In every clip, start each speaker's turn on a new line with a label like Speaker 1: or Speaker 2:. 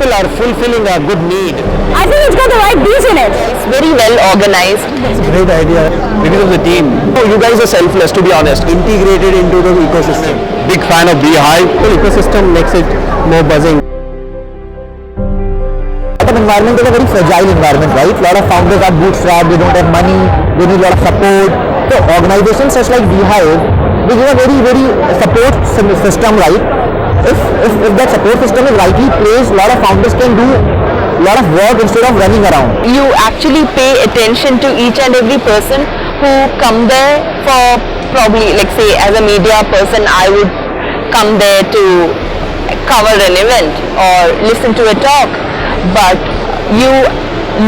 Speaker 1: people are fulfilling a good need.
Speaker 2: I think it's got the right beats in it.
Speaker 3: It's very well organized.
Speaker 1: It's a great idea because of the team. Oh, you guys are selfless, to be honest. Integrated into the ecosystem. Big fan of Beehive. The ecosystem makes it more buzzing.
Speaker 4: Startup environment is a very fragile environment, right? A lot of founders are bootstrapped, they don't have money, they need a lot of support. So organizations such like Beehive, which is a very support system, right? If that support system is rightly placed, a lot of founders can do a lot of work instead of running around.
Speaker 3: You actually pay attention to each and every person who come there for probably, like say as a media person, I would come there to cover an event or listen to a talk, but you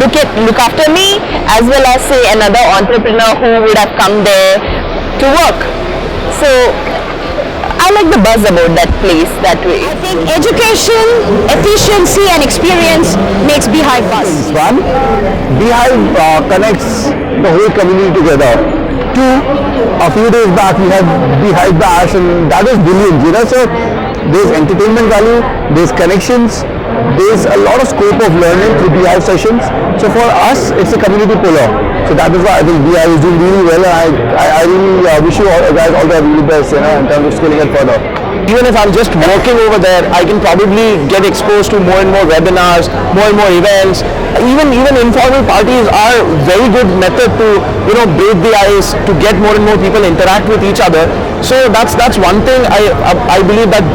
Speaker 3: look after me as well as say another entrepreneur who would have come there to work. So I like the buzz about that place that way.
Speaker 2: I think education, efficiency and experience makes Beehive buzz.
Speaker 4: One, Beehive connects the whole community together. Two, a few days back we had Beehive Bash and that was brilliant, you know. So there's entertainment value, there's connections, there's a lot of scope of learning through Beehive sessions. So for us, it's a community pillar. So that is why I think Beehive is doing really well, and I really wish you all guys all the really best, you know, in terms of scaling it further.
Speaker 1: Even if I'm just working over there, I can probably get exposed to more and more webinars, more and more events. Even informal parties are very good method to break the ice, to get more and more people interact with each other. So that's one thing I believe that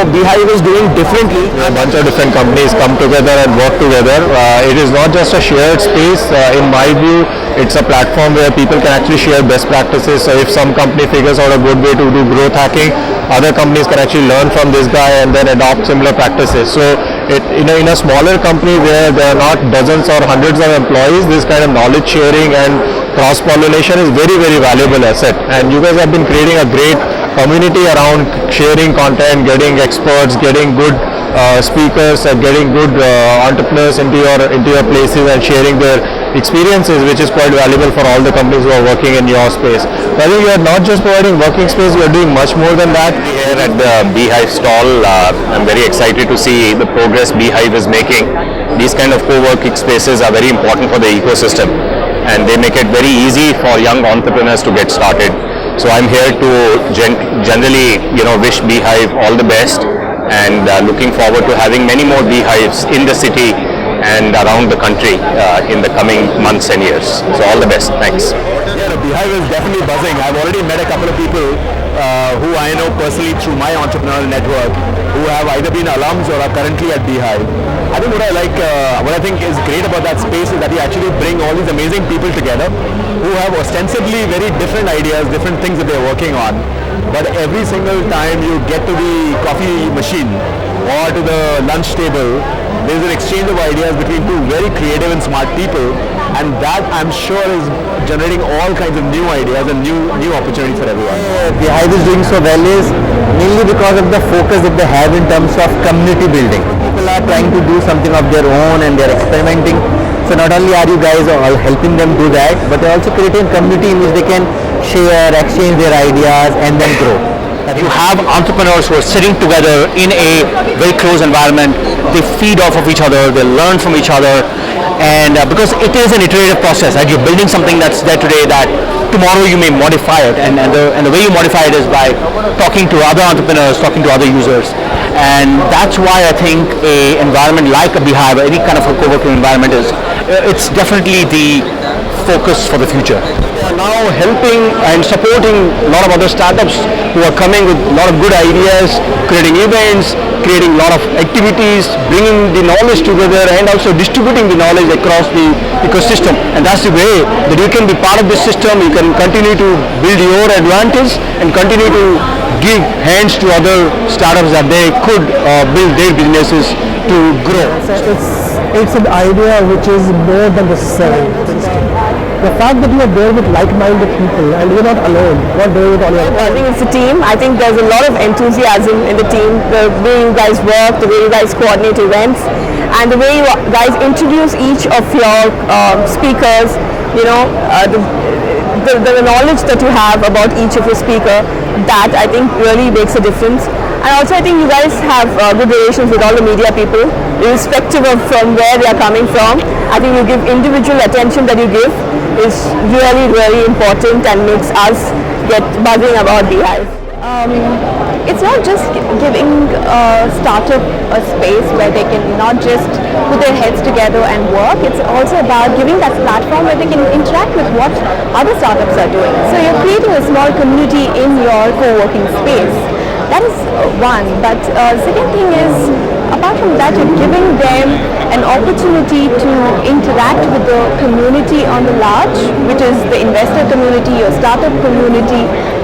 Speaker 1: Beehive is doing differently.
Speaker 5: A bunch of different companies come together and work together. It is not just a shared space. In my view, it's a platform where people can actually share best practices. So if some company figures out a good way to do growth hacking, other companies can actually learn from this guy and then adopt similar practices. So in a smaller company where there are not dozens or hundreds of employees, this kind of knowledge sharing and cross-pollination is very valuable asset. And you guys have been creating a great community around sharing content, getting experts, getting good speakers, getting good entrepreneurs into your places and sharing their experiences, which is quite valuable for all the companies who are working in your space. I think you are not just providing working space, you are doing much more than that.
Speaker 6: Here at the Beehive stall, I'm very excited to see the progress Beehive is making. These kind of co-working spaces are very important for the ecosystem, and they make it very easy for young entrepreneurs to get started. So I'm here to generally wish Beehive all the best, and looking forward to having many more Beehives in the city and around the country in the coming months and years. So all the best. Thanks.
Speaker 5: Yeah, the Beehive is definitely buzzing. I've already met a couple of people who I know personally through my entrepreneurial network who have either been alums or are currently at Beehive. I think what I think is great about that space is that you actually bring all these amazing people together who have ostensibly very different ideas, different things that they're working on. But every single time you get to the coffee machine or to the lunch table, there's an exchange of ideas between two very creative and smart people, and that I'm sure is generating all kinds of new ideas and new opportunities for everyone.
Speaker 4: Beehive is doing so well is mainly because of the focus that they have in terms of community building. People are trying to do something of their own and they're experimenting. So not only are you guys all helping them do that, but they're also creating a community in which they can share, exchange their ideas and then grow.
Speaker 1: You have entrepreneurs who are sitting together in a very close environment. They feed off of each other, they learn from each other, and because it is an iterative process, right? You're building something that's there today that tomorrow you may modify it, and the way you modify it is by talking to other entrepreneurs, talking to other users, and that's why I think a environment like a Beehive or any kind of a co-working environment it's definitely the focus for the future. We are now helping and supporting a lot of other startups who are coming with a lot of good ideas, creating events, creating a lot of activities, bringing the knowledge together and also distributing the knowledge across the ecosystem. And that's the way that you can be part of this system, you can continue to build your advantage and continue to give hands to other startups that they could build their businesses to grow.
Speaker 4: It's an idea which is more than the selling. The fact that you are there with like-minded people and you're not alone, you're not doing it on your own.
Speaker 3: I think it's a team. I think there's a lot of enthusiasm in the team, the way you guys work, the way you guys coordinate events, and the way you guys introduce each of your speakers, the knowledge that you have about each of your speaker, that I think really makes a difference. And also I think you guys have good relations with all the media people, irrespective of from where they are coming from. I think you give individual attention that you give is really, really important and makes us get buzzing about Beehive. It's not just giving a startup a space where they can not just put their heads together and work. It's also about giving that platform where they can interact with what other startups are doing. So you're creating a small community in your co-working space. That is one. But second thing is, apart from that, you're giving them an opportunity to interact with the community on the large, which is the investor community, your startup community.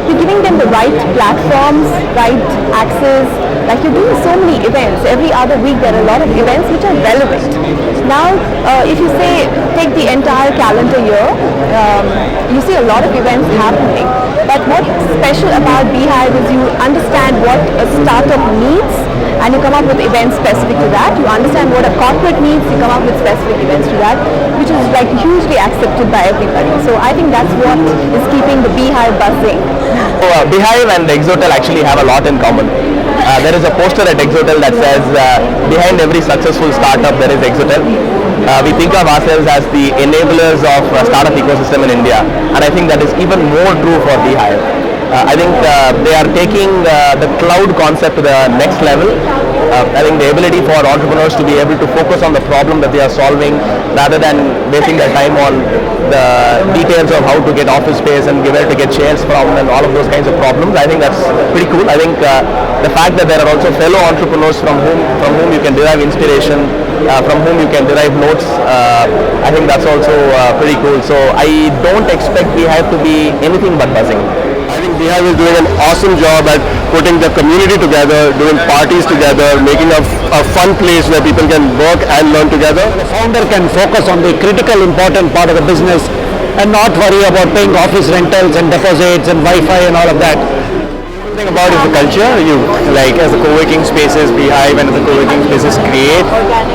Speaker 3: You're giving them the right platforms, right access. Like you're doing so many events. Every other week there are a lot of events which are relevant. Now, if you say, take the entire calendar year, you see a lot of events happening. But what's special about Beehive is you understand what a startup needs and you come up with events specific to that. You understand what a corporate needs, you come up with specific events to that, which is like hugely accepted by everybody. So I think that's what is keeping the Beehive buzzing.
Speaker 1: Beehive and Exotel actually have a lot in common. There is a poster at Exotel that says, behind every successful startup there is Exotel. We think of ourselves as the enablers of startup ecosystem in India, and I think that is even more true for Beehive. I think they are taking the cloud concept to the next level. I think the ability for entrepreneurs to be able to focus on the problem that they are solving rather than wasting their time on the details of how to get office space and where to get chairs from and all of those kinds of problems. I think that's pretty cool. I think the fact that there are also fellow entrepreneurs from whom you can derive inspiration, from whom you can derive notes, I think that's also pretty cool. So I don't expect Beehive to be anything but buzzing.
Speaker 4: I think Beehive is doing an awesome job at putting the community together, doing parties together, making a fun place where people can work and learn together.
Speaker 1: The founder can focus on the critical important part of the business and not worry about paying office rentals and deposits and Wi-Fi and all of that. The thing about is the culture. You like as the co-working spaces, Beehive and as the co-working spaces create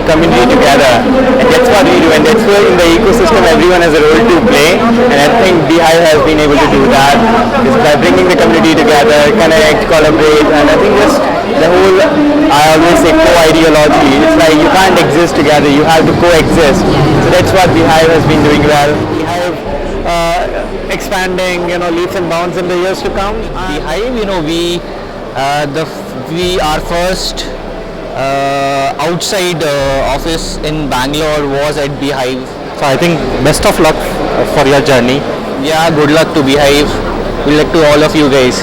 Speaker 1: community together, and that's what we do. And that's where in the ecosystem everyone has a role to play. And I think Beehive has been able to do that is by bringing the community together, connect, collaborate, and I think just the whole, I always say co-ideology. It's like you can't exist together, you have to coexist. So that's what Beehive has been doing well. Beehive expanding, leaps and bounds in the years to come. Beehive, we our first outside office in Bangalore was at Beehive. So I think best of luck for your journey. Yeah, good luck to Beehive. Good luck to all of you guys.